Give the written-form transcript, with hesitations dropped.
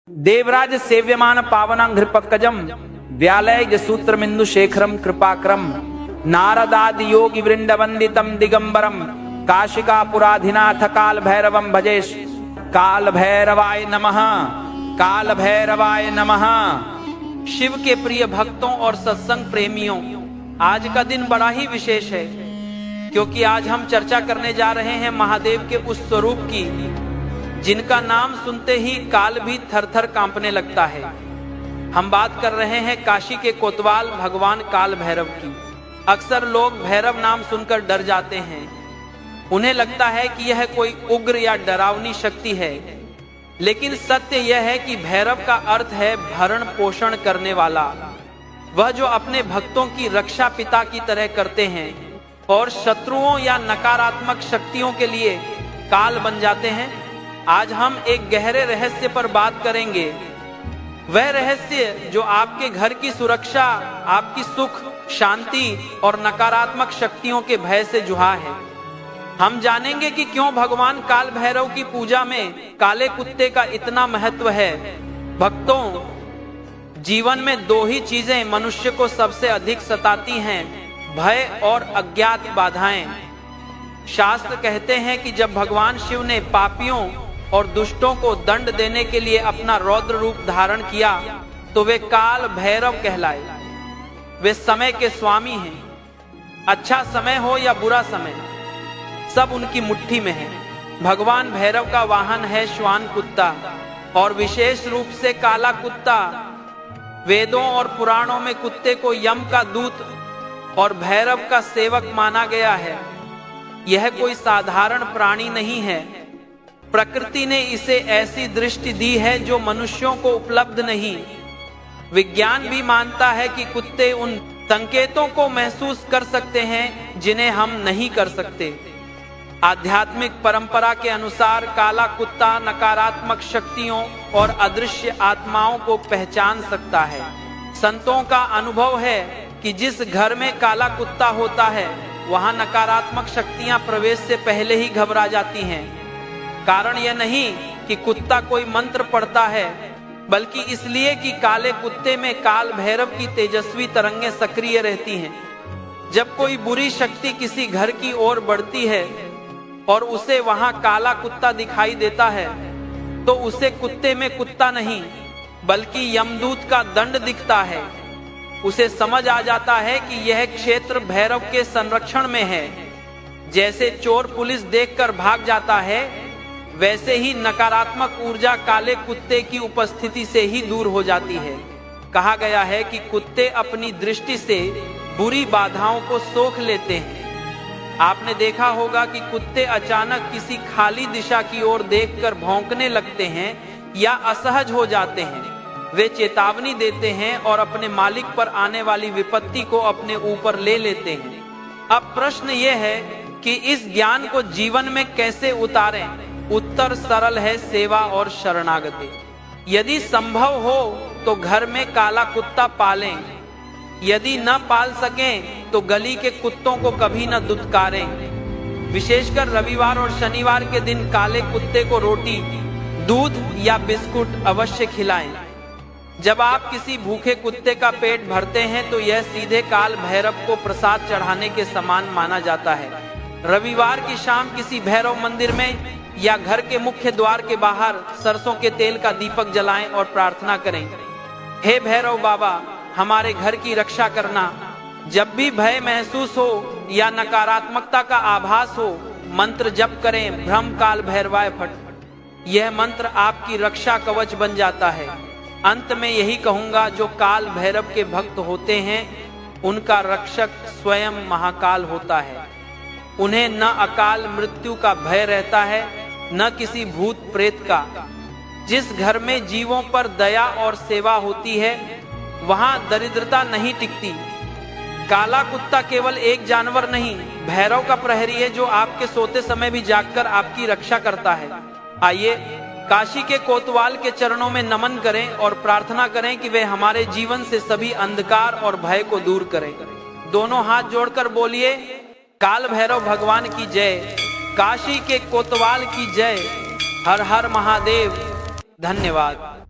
देवराज सेव्यमान पावनांघ्रिपक्कजम व्यालय सूत्रमिंदु शेखरम कृपाक्रम नारदादि योगी वृंद वंदितम दिगंबरम काशिकापुराधिनाथ काल भैरवम भजेश। काल भैरवाय नमः, काल भैरवाय नमः। शिव के प्रिय भक्तों और सत्संग प्रेमियों, आज का दिन बड़ा ही विशेष है, क्योंकि आज हम चर्चा करने जा रहे हैं महादेव के उस स्वरूप की जिनका नाम सुनते ही काल भी थर-थर कांपने लगता है। हम बात कर रहे हैं काशी के कोतवाल भगवान काल भैरव की। अक्सर लोग भैरव नाम सुनकर डर जाते हैं, उन्हें लगता है कि यह कोई उग्र या डरावनी शक्ति है, लेकिन सत्य यह है कि भैरव का अर्थ है भरण पोषण करने वाला, वह जो अपने भक्तों की रक्षा पिता की तरह करते हैं और शत्रुओं या नकारात्मक शक्तियों के लिए काल बन जाते हैं। आज हम एक गहरे रहस्य पर बात करेंगे, वह रहस्य जो आपके घर की सुरक्षा, आपकी सुख शांति और नकारात्मक शक्तियों के भय से जुहा है। हम जानेंगे कि क्यों भगवान काल भैरव की पूजा में काले कुत्ते का इतना महत्व है। भक्तों, जीवन में दो ही चीजें मनुष्य को सबसे अधिक सताती हैं, भय और अज्ञात बाधाएं। शास्त्र कहते हैं कि जब भगवान शिव ने पापियों और दुष्टों को दंड देने के लिए अपना रौद्र रूप धारण किया तो वे काल भैरव कहलाए। वे समय के स्वामी हैं। अच्छा समय हो या बुरा समय, सब उनकी मुट्ठी में है। भगवान भैरव का वाहन है श्वान कुत्ता, और विशेष रूप से काला कुत्ता। वेदों और पुराणों में कुत्ते को यम का दूत और भैरव का सेवक माना गया है। यह कोई साधारण प्राणी नहीं है, प्रकृति ने इसे ऐसी दृष्टि दी है जो मनुष्यों को उपलब्ध नहीं। विज्ञान भी मानता है कि कुत्ते उन संकेतों को महसूस कर सकते हैं जिन्हें हम नहीं कर सकते। आध्यात्मिक परंपरा के अनुसार काला कुत्ता नकारात्मक शक्तियों और अदृश्य आत्माओं को पहचान सकता है। संतों का अनुभव है कि जिस घर में काला कुत्ता होता है वहां नकारात्मक शक्तियां प्रवेश से पहले ही घबरा जाती हैं। कारण यह नहीं कि कुत्ता कोई मंत्र पढ़ता है, बल्कि इसलिए कि काले कुत्ते में काल भैरव की तेजस्वी तरंगें सक्रिय रहती हैं। जब कोई बुरी शक्ति किसी घर की ओर बढ़ती है और उसे वहां काला कुत्ता दिखाई देता है, तो उसे कुत्ते में कुत्ता नहीं बल्कि यमदूत का दंड दिखता है। उसे समझ आ जाता है कि यह क्षेत्र भैरव के संरक्षण में है। जैसे चोर पुलिस देखकर भाग जाता है, वैसे ही नकारात्मक ऊर्जा काले कुत्ते की उपस्थिति से ही दूर हो जाती है। कहा गया है कि कुत्ते अपनी दृष्टि से बुरी बाधाओं को सोख लेते हैं। आपने देखा होगा कि कुत्ते अचानक किसी खाली दिशा की ओर देखकर भौंकने लगते हैं या असहज हो जाते हैं। वे चेतावनी देते हैं और अपने मालिक पर आने वाली विपत्ति को अपने ऊपर ले लेते हैं। अब प्रश्न यह है कि इस ज्ञान को जीवन में कैसे उतारें। उत्तर सरल है, सेवा और शरणागति। यदि संभव हो तो घर में काला कुत्ता पालें, यदि न पाल सकें तो गली के कुत्तों को कभी न दुत्कारें। विशेषकर रविवार और शनिवार के दिन काले कुत्ते को रोटी, दूध या बिस्कुट अवश्य खिलाएं। जब आप किसी भूखे कुत्ते का पेट भरते हैं तो यह सीधे काल भैरव को प्रसाद चढ़ाने के समान माना जाता है। रविवार की शाम किसी भैरव मंदिर में या घर के मुख्य द्वार के बाहर सरसों के तेल का दीपक जलाएं और प्रार्थना करें, हे भैरव बाबा, हमारे घर की रक्षा करना। जब भी भय महसूस हो या नकारात्मकता का आभास हो, मंत्र जप करें, भ्रम काल भैरवाय फट। यह मंत्र आपकी रक्षा कवच बन जाता है। अंत में यही कहूंगा, जो काल भैरव के भक्त होते हैं उनका रक्षक स्वयं महाकाल होता है। उन्हें न अकाल मृत्यु का भय रहता है, न किसी भूत प्रेत का। जिस घर में जीवों पर दया और सेवा होती है वहां दरिद्रता नहीं टिकती। काला कुत्ता केवल एक जानवर नहीं, भैरव का प्रहरी है जो आपके सोते समय भी जागकर आपकी रक्षा करता है। आइए काशी के कोतवाल के चरणों में नमन करें और प्रार्थना करें कि वे हमारे जीवन से सभी अंधकार और भय को दूर करें। दोनों हाथ जोड़कर बोलिए, काल भैरव भगवान की जय, काशी के कोतवाल की जय, हर हर महादेव। धन्यवाद।